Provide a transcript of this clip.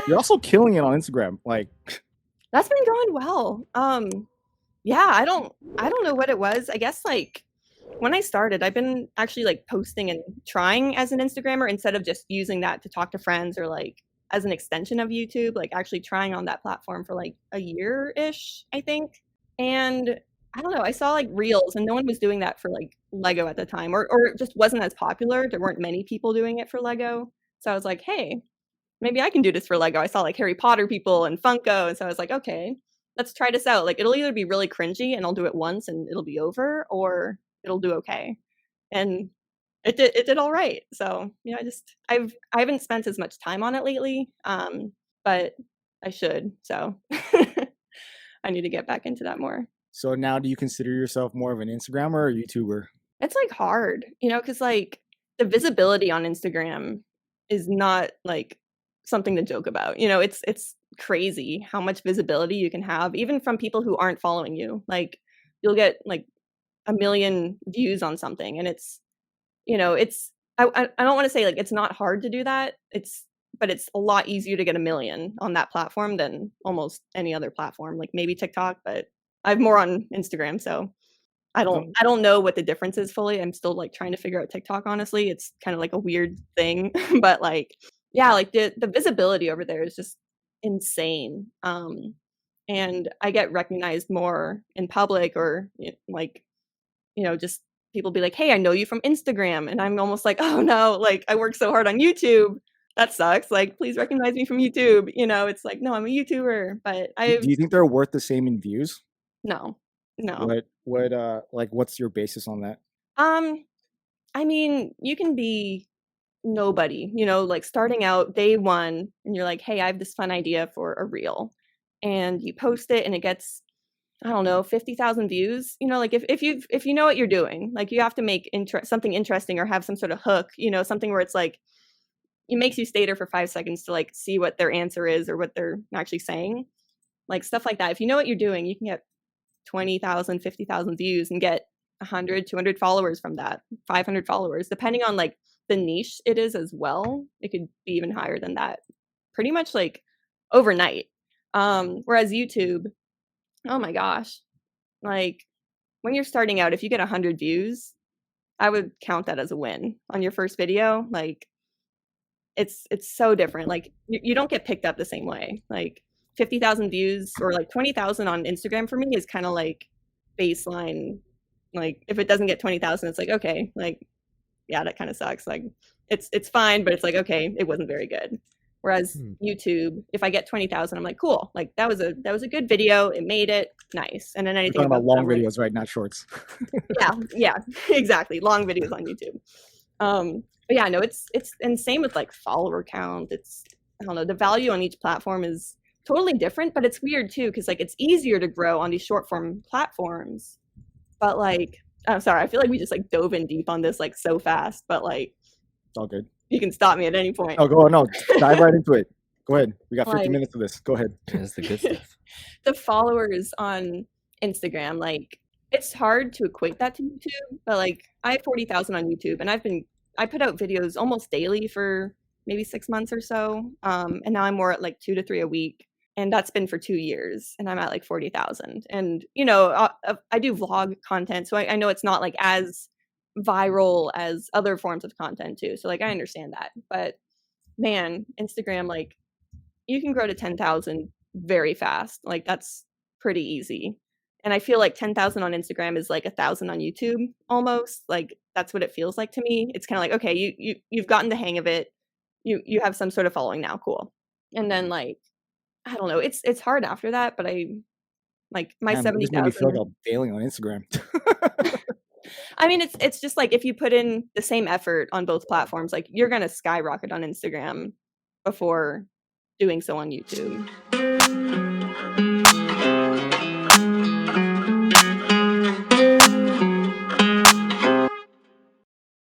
You're also killing it on Instagram. Like, that's been going well. Yeah, I don't know what it was. I guess like when I started, I've been actually like posting and trying as an Instagrammer instead of just using that to talk to friends or like as an extension of YouTube, like actually trying on that platform for like a year-ish, I think. And I don't know, I saw like reels and no one was doing that for like Lego at the time, or it just wasn't as popular. There weren't many people doing it for Lego. So I was like, hey, maybe I can do this for Lego. I saw like Harry Potter people and Funko. And so I was like, okay, let's try this out. Like it'll either be really cringy and I'll do it once and it'll be over, or it'll do okay. And it did all right. So yeah, I haven't spent as much time on it lately. But I should. So I need to get back into that more. so now do you consider yourself more of an Instagrammer or a YouTuber? It's like hard, because like the visibility on Instagram is not like something to joke about. It's crazy how much visibility you can have, even from people who aren't following you. Like you'll get like 1 million views on something, and it's I don't want to say like it's not hard to do that. But it's a lot easier to get 1 million on that platform than almost any other platform, like maybe TikTok, but I have more on Instagram, so I don't know what the difference is fully. I'm still like trying to figure out TikTok, honestly. It's kind of like a weird thing, but like yeah, like the visibility over there is just insane. And I get recognized more in public, or like just people be like, "Hey, I know you from Instagram." And I'm almost like, "Oh no, like I work so hard on YouTube. That sucks. Like please recognize me from YouTube." It's like, "No, I'm a YouTuber." But Do you think they're worth the same in views? no. Like what's your basis on that? I mean, you can be nobody, like starting out day one and you're like, "Hey, I have this fun idea for a reel." And you post it and it gets, I don't know, 50,000 views. Like if you know what you're doing, like you have to make something interesting or have some sort of hook, something where it's like it makes you stay there for 5 seconds to like see what their answer is or what they're actually saying. Like stuff like that. If you know what you're doing, you can get 20,000, 50,000 views and get 100, 200 followers from that, 500 followers, depending on like the niche it is as well. It could be even higher than that, pretty much like overnight. Whereas YouTube, oh my gosh, like when you're starting out, if you get 100 views, I would count that as a win on your first video. Like it's so different. Like you don't get picked up the same way. Like 50,000 views or like 20,000 on Instagram for me is kind of like baseline. Like if it doesn't get 20,000, it's like, okay, like, yeah, that kind of sucks. Like it's fine, but it's like, okay, it wasn't very good. Whereas YouTube, if I get 20,000, I'm like, cool. Like that was a good video. It made it nice. And then We're anything talking about long like, videos, right? Not shorts. yeah, exactly. Long videos on YouTube. But yeah, no, it's and same with like follower count. I don't know, the value on each platform is totally different, but it's weird too, because like it's easier to grow on these short form platforms. But like, I'm sorry, I feel like we just like dove in deep on this like so fast, but like It's all good. you can stop me at any point. Oh, go on. No, dive right into it. Go ahead. We got 50 Like, minutes of this. Go ahead. That's the good stuff. the followers on Instagram, like it's hard to equate that to YouTube, but like I have 40,000 on YouTube, and I put out videos almost daily for maybe 6 months or so, and now I'm more at like 2 to 3 a week, and that's been for 2 years, and I'm at like 40,000. And I do vlog content, so I know it's not like as viral as other forms of content too. So like I understand that, but man, Instagram, like you can grow to 10,000 very fast. Like that's pretty easy. And I feel like 10,000 on Instagram is like 1,000 on YouTube almost. Like that's what it feels like to me. It's kind of like, okay, you've gotten the hang of it. You have some sort of following now, cool. And then like I don't know, it's hard after that, but I like my Man, this made 70,000. me feel like I'm failing on Instagram. I mean, it's just like if you put in the same effort on both platforms, like you're gonna skyrocket on Instagram before doing so on YouTube.